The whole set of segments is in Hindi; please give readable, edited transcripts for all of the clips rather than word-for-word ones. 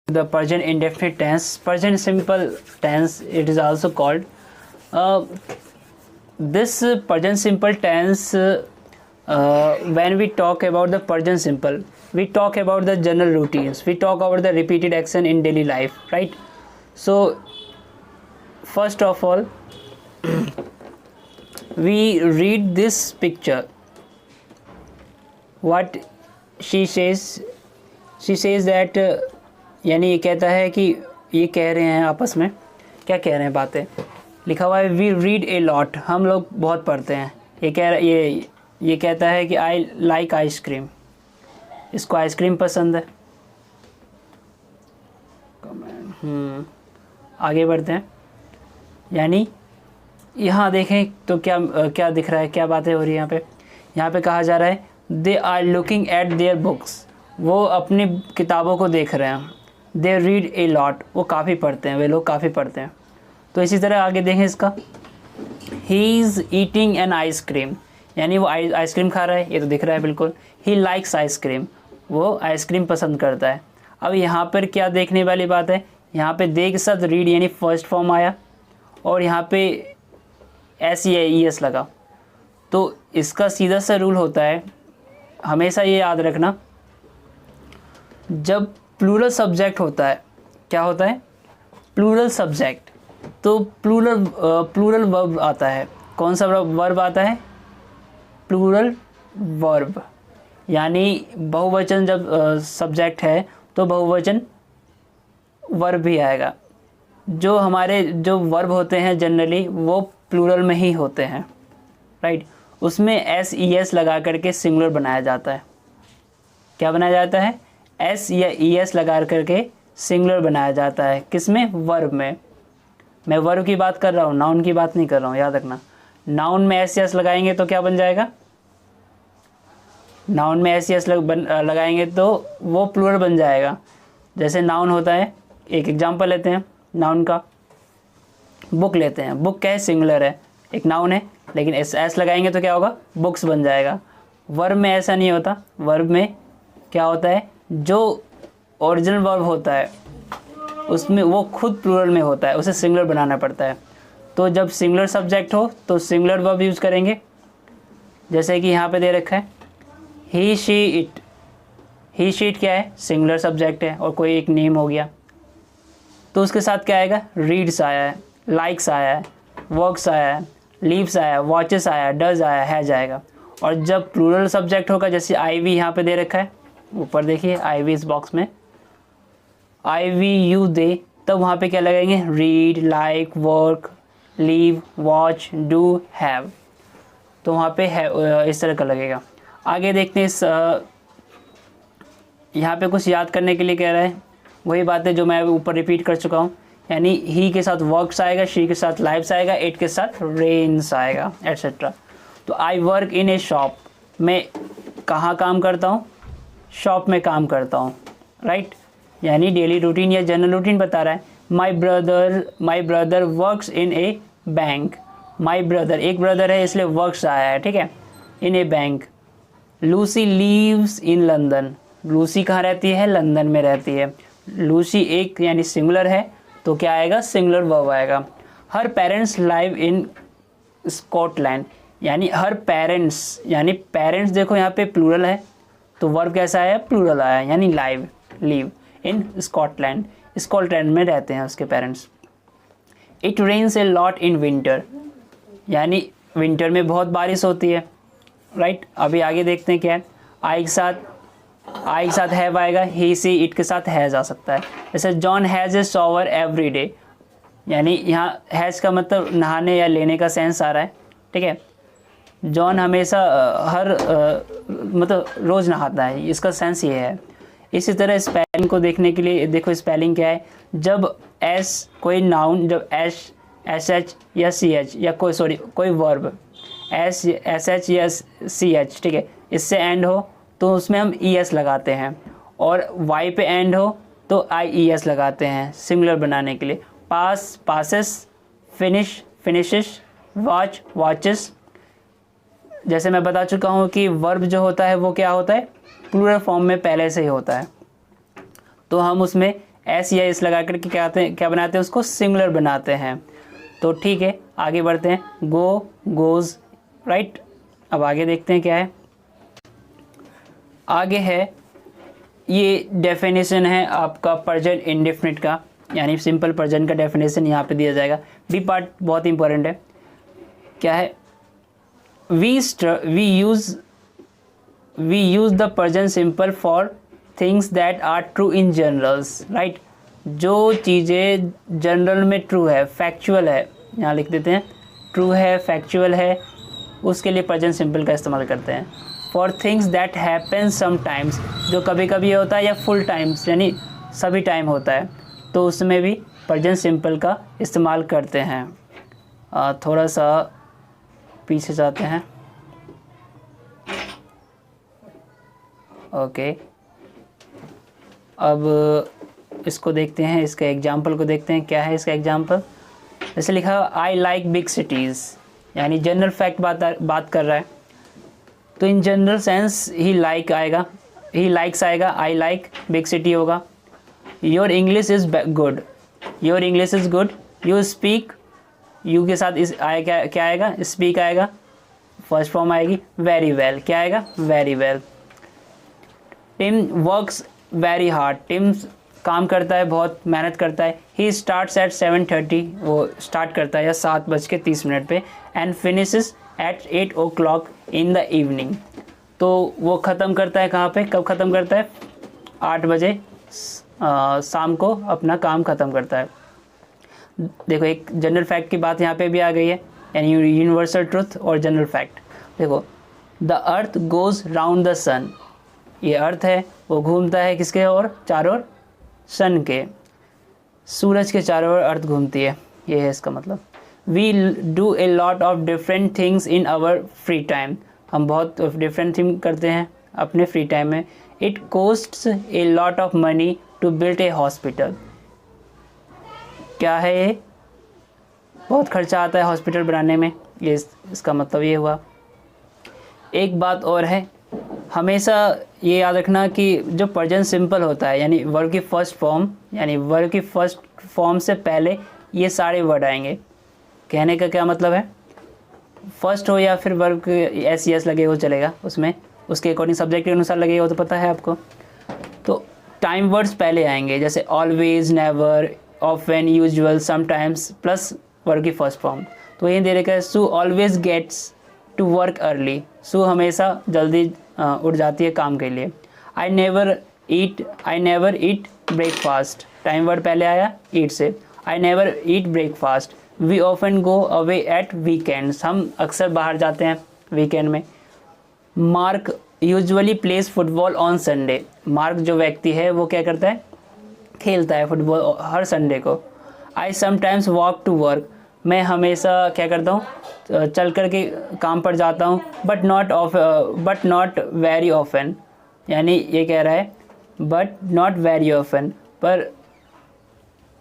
the present indefinite tense, present simple tense it is also called. This present simple tense, when we talk about the present simple, we talk about the general routines, we talk about the repeated action in daily life, right? So first of all we read this picture. What she says that यानी ये कहता है कि ये कह रहे हैं आपस में, क्या कह रहे हैं बातें, लिखा हुआ है वी रीड ए लॉट, हम लोग बहुत पढ़ते हैं। ये कहता है कि आई लाइक आइसक्रीम, इसको आइसक्रीम पसंद है। आगे बढ़ते हैं, यानी यहाँ देखें तो क्या दिख रहा है, क्या बातें हो रही है यहाँ पे कहा जा रहा है they are looking at their books, वो अपनी किताबों को देख रहे हैं। दे रीड ए लॉट, वो काफ़ी पढ़ते हैं, वे लोग काफ़ी पढ़ते हैं। तो इसी तरह आगे देखें इसका, he is eating an ice cream, यानी वो आइसक्रीम खा रहा है, ये तो दिख रहा है बिल्कुल। ही लाइक्स आइसक्रीम, वो आइसक्रीम पसंद करता है। अब यहाँ पर क्या देखने वाली बात है, यहाँ पे दे के साथ रीड यानी फर्स्ट फॉर्म आया और यहाँ पे एस या ई एस लगा। तो इसका सीधा सा रूल होता है, हमेशा ये याद रखना, जब प्लूरल सब्जेक्ट होता है, क्या होता है प्लूरल सब्जेक्ट, तो प्लूरल वर्ब आता है। कौन सा वर्ब आता है, प्लूरल वर्ब, यानी बहुवचन जब सब्जेक्ट है तो बहुवचन वर्ब भी आएगा। जो हमारे जो वर्ब होते हैं जनरली वो प्लूरल में ही होते हैं, राइट। उसमें एस ई एस लगा करके सिंगुलर बनाया जाता है। क्या बनाया जाता है, एस या ई एस लगा करके सिंगुलर बनाया जाता है। किसमें, वर्ब में। मैं वर्ब की बात कर रहा हूँ, नाउन की बात नहीं कर रहा हूँ, याद रखना। नाउन में एस एस लगाएंगे तो क्या बन जाएगा, नाउन में एस एस लगाएंगे तो वो प्लूरल बन जाएगा। जैसे नाउन होता है, एक एग्जांपल लेते हैं नाउन का, बुक लेते हैं। बुक क्या है, सिंगुलर है, एक नाउन है, लेकिन एस लगाएंगे तो क्या होगा, बुक्स बन जाएगा। वर्ब में ऐसा नहीं होता, वर्ब में क्या होता है, जो ओरिजिनल वर्ब होता है उसमें वो खुद प्लूरल में होता है, उसे सिंगुलर बनाना पड़ता है। तो जब सिंगुलर सब्जेक्ट हो तो सिंगुलर वर्ब यूज़ करेंगे, जैसे कि यहाँ पे दे रखा है he she it. He she it क्या है, सिंगुलर सब्जेक्ट है और कोई एक नेम हो गया, तो उसके साथ क्या आएगा, रीड्स आया है, लाइक्स आया है, वर्क्स आया है, लीव्स आया है, वॉचेस आया है, डज आया है जाएगा। और जब प्लूरल सब्जेक्ट होगा, जैसे आई वी यहाँ पे दे रखा है, ऊपर देखिए आई वी इस बॉक्स में, आई वी यू दे, तब वहाँ पे क्या लगाएंगे, read, like, work, leave, watch, do, have. तो वहाँ पे है इस तरह का लगेगा। आगे देखते हैं, इस यहाँ पे कुछ याद करने के लिए कह रहा है, वही बात है जो मैं ऊपर रिपीट कर चुका हूँ। यानी ही के साथ वर्क्स आएगा, शी के साथ लाइव्स आएगा, इट के साथ रेन्स आएगा, एट्सेट्रा। तो I work in A shop, मैं कहाँ काम करता हूँ, शॉप में काम करता हूँ, राइट। यानी डेली रूटीन या जनरल रूटीन बता रहा है। My brother works in a bank, my brother, एक ब्रदर है इसलिए वर्क्स आया है, ठीक है, in a bank. Lucy lives in London, Lucy कहाँ रहती है, लंदन में रहती है। लूसी एक यानी सिंगुलर है तो क्या आएगा, सिंगुलर वर्ब आएगा। हर पेरेंट्स लाइव इन स्कॉटलैंड, यानी हर पेरेंट्स, यानी पेरेंट्स देखो यहाँ पे प्लूरल है तो वर्ब कैसा आया, प्लूरल आया, यानी live, live in Scotland, Scotland में रहते हैं उसके parents. It rains a lot in winter, यानी विंटर में बहुत बारिश होती है, राइट। अभी आगे देखते हैं क्या है, आई के साथ हैव आएगा, ही सी इट के साथ हैज़ आ सकता है। जैसे John has a shower every day, यानी यहाँ हैज़ का मतलब नहाने या लेने का सेंस आ रहा है, ठीक है। जॉन हमेशा मतलब रोज़ नहाता है, इसका सेंस ये है। इसी तरह स्पेलिंग को देखने के लिए देखो, स्पेलिंग क्या है, जब एस कोई नाउन, जब एस एच या सी एच या कोई वर्ब एस एच या सी एच, ठीक है, इससे एंड हो तो उसमें हम ई एस लगाते हैं, और वाई पे एंड हो तो आई ई एस लगाते हैं सिंगुलर बनाने के लिए। Pass, passes, finish, finishes, watch, watches. जैसे मैं बता चुका हूँ कि वर्ब जो होता है वो क्या होता है, प्लूरल फॉर्म में पहले से ही होता है, तो हम उसमें एस या एस लगा करके क्या बनाते हैं, उसको सिंगुलर बनाते हैं। तो ठीक है, आगे बढ़ते हैं, गो, गोज़, राइट। अब आगे देखते हैं क्या है। आगे है, ये डेफिनेशन है आपका प्रेजेंट इंडेफिनिट का, यानी सिंपल प्रेजेंट का डेफिनेशन यहाँ पे दिया जाएगा। बी पार्ट बहुत इंपॉर्टेंट है। क्या है, we use the present simple for things that are true in generals, right. जो चीज़ें जनरल में ट्रू है, फैक्चुअल है, यहाँ लिख देते हैं, ट्रू है, फैक्चुअल है, उसके लिए प्रेजेंट सिंपल का इस्तेमाल करते हैं। For things that happen sometimes, जो कभी कभी होता है, या फुल टाइम्स यानी सभी टाइम होता है, तो उसमें भी प्रेजेंट सिंपल का इस्तेमाल करते हैं। थोड़ा सा पीछे जाते हैं। ओके, अब इसको देखते हैं, इसका एग्जाम्पल को देखते हैं। क्या है इसका एग्जाम्पल, जैसे लिखा आई लाइक बिग सिटीज़, यानी जनरल फैक्ट बात कर रहा है, तो in general sense he like आएगा, ही लाइक्स आएगा, आई लाइक बिग सिटी होगा। Your English is good, your English is good. You speak, you के साथ इस आएगा, क्या आएगा, स्पीक आएगा, फर्स्ट फॉर्म आएगी। वेरी वेल, क्या आएगा, very well. Tim works very hard, Tim काम करता है, बहुत मेहनत करता है। ही स्टार्ट्स एट 7:30, वो स्टार्ट करता है या 7:30 पे, and finishes at 8 o'clock in the evening. तो वो ख़त्म करता है कहाँ पे, कब ख़त्म करता है, 8 बजे शाम को अपना काम ख़त्म करता है। देखो, एक जनरल फैक्ट की बात यहाँ पे भी आ गई है, यानी यूनिवर्सल ट्रुथ और जनरल फैक्ट। देखो, the earth goes round the sun, ये अर्थ है वो घूमता है किसके और, चारों ओर, सन के, सूरज के चारों ओर अर्थ घूमती है, ये है इसका मतलब। We do a lot of different things in our free time, हम बहुत डिफरेंट थिंग करते हैं अपने फ्री टाइम में। It costs a lot of money to build a hospital, क्या है ये, बहुत खर्चा आता है हॉस्पिटल बनाने में, ये इसका मतलब ये हुआ। एक बात और है, हमेशा ये याद रखना कि जो प्रेजेंट सिंपल होता है, यानी वर्ब की फर्स्ट फॉर्म, यानी वर्ब की फर्स्ट फॉर्म से पहले ये सारे वर्ड आएंगे। कहने का क्या मतलब है, फर्स्ट हो या फिर वर्ब के एस यस लगे हो चलेगा, उसमें उसके अकॉर्डिंग सब्जेक्ट के अनुसार लगे हो तो पता है आपको। तो टाइम वर्ड्स पहले आएंगे, जैसे always, never, often, usual, sometimes, plus verb की फर्स्ट फॉर्म। तो ये दे रखा है, Sue always gets to work early, Sue हमेशा जल्दी उठ जाती है काम के लिए। I never eat breakfast, time word पहले आया ईट से, I never eat breakfast. We often go away at weekends, हम अक्सर बाहर जाते हैं वीकेंड में। Mark usually plays football on Sunday, Mark जो व्यक्ति है वो क्या करता है, खेलता है फुटबॉल हर संडे को। I sometimes walk to work, मैं हमेशा क्या करता हूँ, चल कर के काम पर जाता हूँ। बट नॉट वेरी ऑफन, यानी ये कह रहा है बट नॉट वेरी ऑफन, पर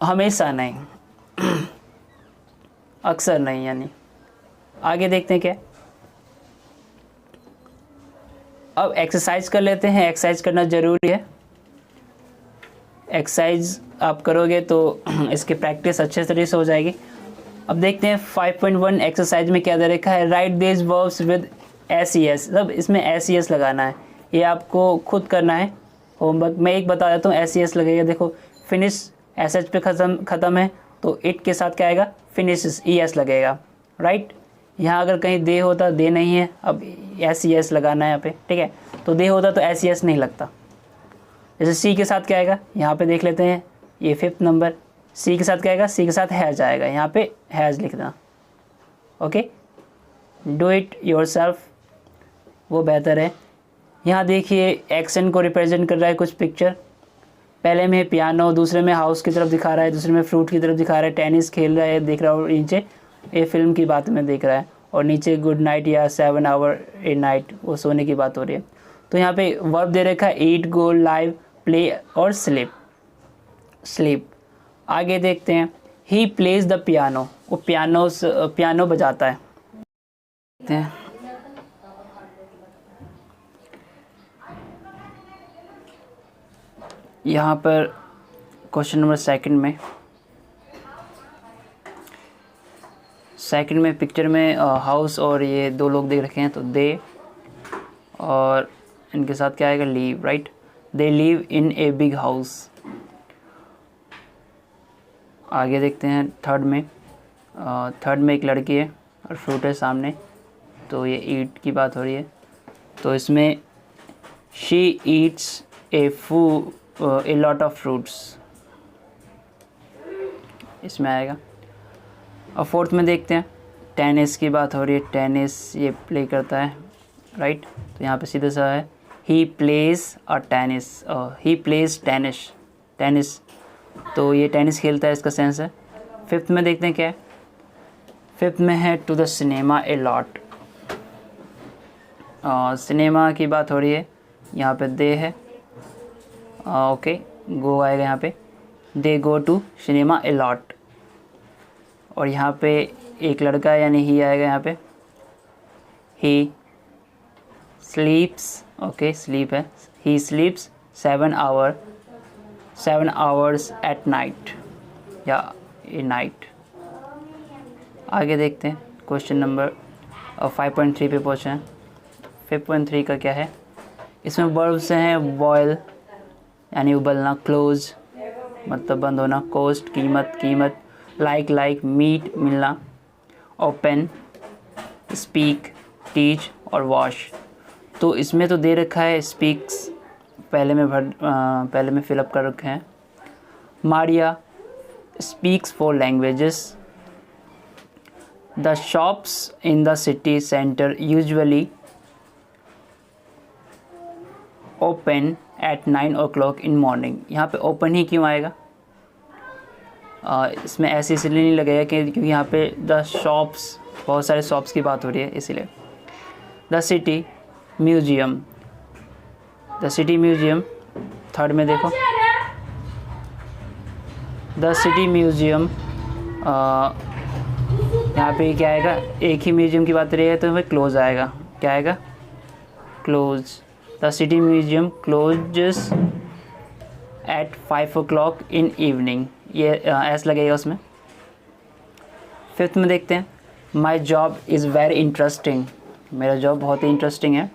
हमेशा नहीं, अक्सर नहीं। यानी आगे देखते हैं क्या, अब एक्सरसाइज कर लेते हैं। एक्सरसाइज करना ज़रूरी है, एक्सरसाइज आप करोगे तो इसकी प्रैक्टिस अच्छे तरीके से हो जाएगी। अब देखते हैं 5.1 एक्सरसाइज में क्या दे रखा है, right this verbs with S E S, मतलब इसमें एस ई एस लगाना है, ये आपको खुद करना है होमवर्क। मैं एक बता देता हूँ, एस ई एस लगेगा। देखो, फिनिश एस एच पे ख़त्म है, तो इट के साथ क्या आएगा, फिनिश ई एस लगेगा, राइट। यहाँ अगर कहीं दे होता, दे नहीं है, अब एस ई एस लगाना है यहाँ पे, ठीक है। तो दे होता तो एस ई एस नहीं लगता। जैसे सी के साथ क्या आएगा, यहाँ पे देख लेते हैं, ये 5th नंबर, सी के साथ क्या आएगा, सी के साथ हैज़ आएगा, यहाँ पे हैज़ लिखना, ओके। डू इट योरसेल्फ, वो बेहतर है। यहाँ देखिए एक्शन को रिप्रेजेंट कर रहा है कुछ पिक्चर, पहले में पियानो, दूसरे में हाउस की तरफ दिखा रहा है, दूसरे में फ्रूट की तरफ दिखा रहा है, टेनिस खेल रहा है देख रहा है, और नीचे ये फिल्म की बात में देख रहा है, और नीचे गुड नाइट या 7 आवर ए नाइट, वो सोने की बात हो रही है। तो यहाँ पे वर्ब दे रखा है ईट, गो, लाइव, प्ले और स्लीप। आगे देखते हैं, ही प्लेज द पियानो, वो पियानो बजाता है। देखते हैं, यहाँ पर क्वेश्चन नंबर सेकंड में पिक्चर में हाउस और ये दो लोग देख रखे हैं, तो दे और इनके साथ क्या आएगा, leave, right. They leave in a big house. आगे देखते हैं थर्ड में एक लड़की है और फ्रूट है सामने, तो ये ईट की बात हो रही है। तो इसमें she eats a lot of fruits, इसमें आएगा। और फोर्थ में देखते हैं टेनिस की बात हो रही है, टेनिस ये प्ले करता है, राइट। तो यहाँ पे सीधा सा है ही प्लेज टेनिस, तो ये टेनिस खेलता है, इसका सेंस है। फिफ्थ में देखते हैं क्या है, फिफ्थ में है to the cinema a lot. Cinema की बात हो रही है, यहाँ पे दे है, ओके, गो आएगा यहाँ पे, they go to cinema a lot. और यहाँ पे एक लड़का है यानी ही आएगा यहाँ पे, ही स्लीप्स, ओके, स्लीप है, ही स्लीप्स 7 hours एट नाइट या ए नाइट। आगे देखते हैं क्वेश्चन नंबर 5.3 पे पहुँचे हैं। 5.3 का क्या है, इसमें वर्ब्स हैं बॉयल यानी उबलना, क्लोज मतलब बंद होना, कॉस्ट कीमत, लाइक मीट मिलना, ओपन, स्पीक, टीच और वॉश। तो इसमें तो दे रखा है स्पीक्स, पहले में फिलअप कर रखे हैं। Maria speaks 4 languages. The shops in the city centre usually open at 9 o'clock in morning. यहाँ पे ओपन ही क्यों आएगा, इसमें ऐसे इसलिए नहीं लगेगा क्योंकि यहाँ पे द शॉप्स, बहुत सारे शॉप्स की बात हो रही है इसीलिए। द सिटी म्यूजियम, थर्ड में देखो, द सिटी म्यूजियम, यहाँ पे क्या आएगा, एक ही म्यूजियम की बात रही है तो हमें क्लोज आएगा, क्या आएगा, close. The city museum closes at 5 o'clock in evening, ये एस लगेगा उसमें। फिफ्थ में देखते हैं, my job is very interesting, मेरा जॉब बहुत ही इंटरेस्टिंग है।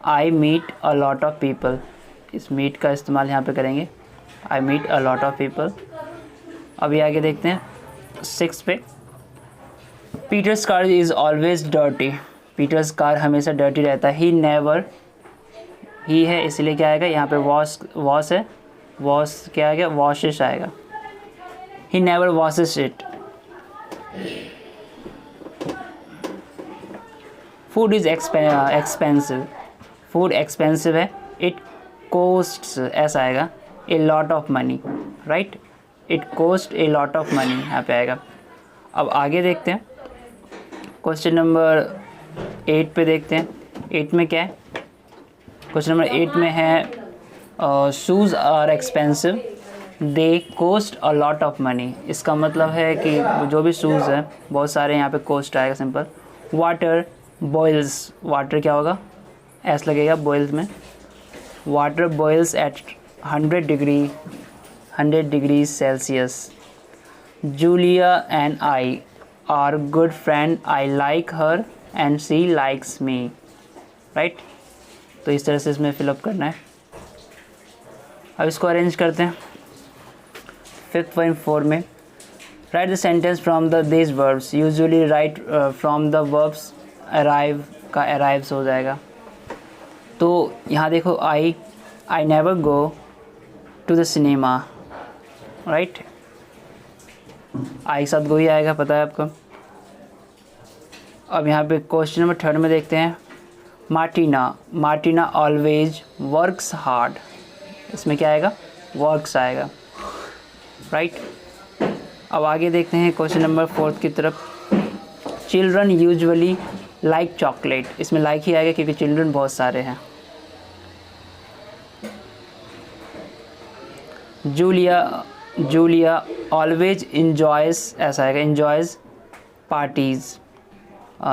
I meet a lot of people, इस मीट का इस्तेमाल यहाँ पे करेंगे, I meet a lot of people. अभी आगे देखते हैं 6 पे, Peter's car is always dirty, Peter's car हमेशा डर्टी रहता है। ही नेवर, ही है इसलिए क्या आएगा, यहाँ पे वॉश है, वॉश क्या आ गया, वॉशिश आएगा। He never washes it. Food is expensive, food expensive है। इट कोस्ट्स, ऐसा आएगा, ए lot of money, right, it coast A lot of money यहाँ पे आएगा। अब आगे देखते हैं क्वेश्चन नंबर 8 पे देखते हैं। 8 में क्या है, क्वेश्चन नंबर 8 में है shoes are expensive, they cost a lot of money. इसका मतलब है कि जो भी शूज़ हैं बहुत सारे, यहाँ पे कोस्ट आएगा सिंपल। वाटर बॉयल्स, वाटर क्या होगा, एस लगेगा बॉयल्स में, water boils at 100 degree Celsius. Julia and I are good friend, I like her and she likes me, right. तो इस तरह से इसमें फिलअप करना है। अब इसको अरेंज करते हैं। 5.4 में write the sentence from the this verbs, usually write from the verbs arrive का अराइव्स हो जाएगा। तो यहाँ देखो I never go to the cinema, right, I के साथ गो ही आएगा, पता है आपको। अब यहाँ पे क्वेश्चन नंबर 3 में देखते हैं, मार्टिना ऑलवेज वर्क्स हार्ड, इसमें क्या आएगा, वर्क्स आएगा, राइट। अब आगे देखते हैं क्वेश्चन नंबर 4 की तरफ। चिल्ड्रन यूजुअली लाइक चॉकलेट, इसमें लाइक ही आएगा क्योंकि चिल्ड्रन बहुत सारे हैं। जूलिया ऑलवेज इंजॉयज, ऐसा आएगा, इंजॉयज पार्टीज़।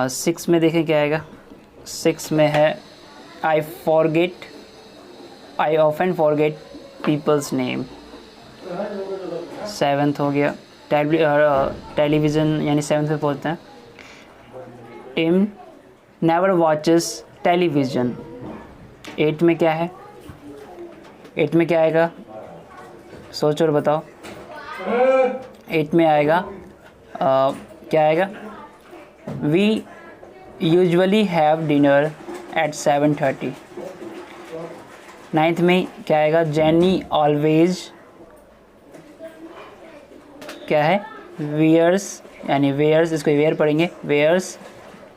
6 में देखें क्या आएगा, 6 में है I often forget people's name, 7th हो गया। टेलीविज़न यानी 7th पे पहुँचते हैं। Tim never watches television. 8 में क्या है? 8 में क्या आएगा? सोचो और बताओ। 8 में आएगा क्या आएगा? We usually have dinner at 7:30। 9th में क्या आएगा? जेनी ऑलवेज क्या है? वेयर्स, यानी वेयर्स, इसको वेयर पढ़ेंगे, वेयर्स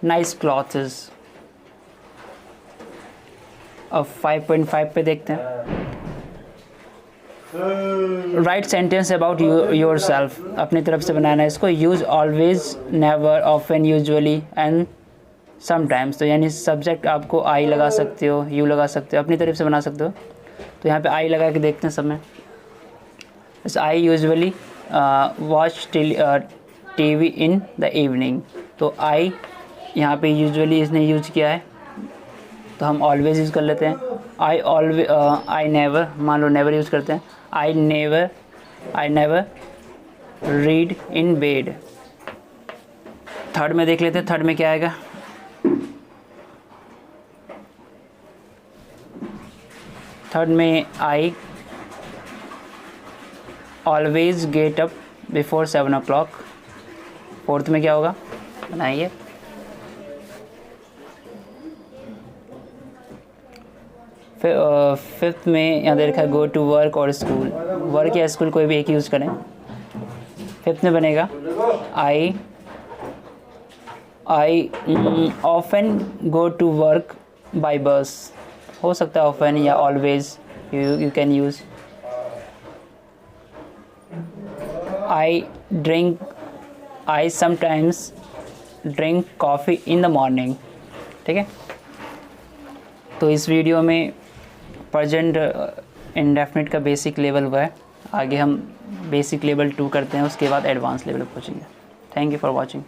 नाइस क्लॉथ्स। अब 5.5 पे देखते हैं। Right sentence about your self. अपनी तरफ से बनाना है इसको। Use always, never, often, usually and sometimes. तो यानी सब्जेक्ट आपको आई लगा सकते हो, यू लगा सकते हो, अपनी तरफ से बना सकते हो। तो यहाँ पे आई लगा के देखते हैं सब में। I usually watch TV in the evening. तो आई यहाँ पे यूजुअली इसने यूज किया है, तो हम ऑलवेज यूज़ कर लेते हैं। आई नेवर, मान लो नेवर यूज़ करते हैं। I never read in bed. 3rd में देख लेते हैं। 3rd में क्या आएगा? 3rd में I always get up before 7 o'clock। 4th में क्या होगा? बनाइए। 5th में यहाँ दे रखा है गो टू वर्क और स्कूल। वर्क या स्कूल कोई भी एक यूज़ करें। 5th में बनेगा I often go to work by bus. हो सकता है ऑफन या always, you can use. I sometimes drink coffee in the morning. ठीक है, तो इस वीडियो में प्रेजेंट इंडेफिनिट का बेसिक लेवल हुआ है। आगे हम बेसिक लेवल 2 करते हैं, उसके बाद एडवांस लेवल पहुँचेंगे। Thank you for watching.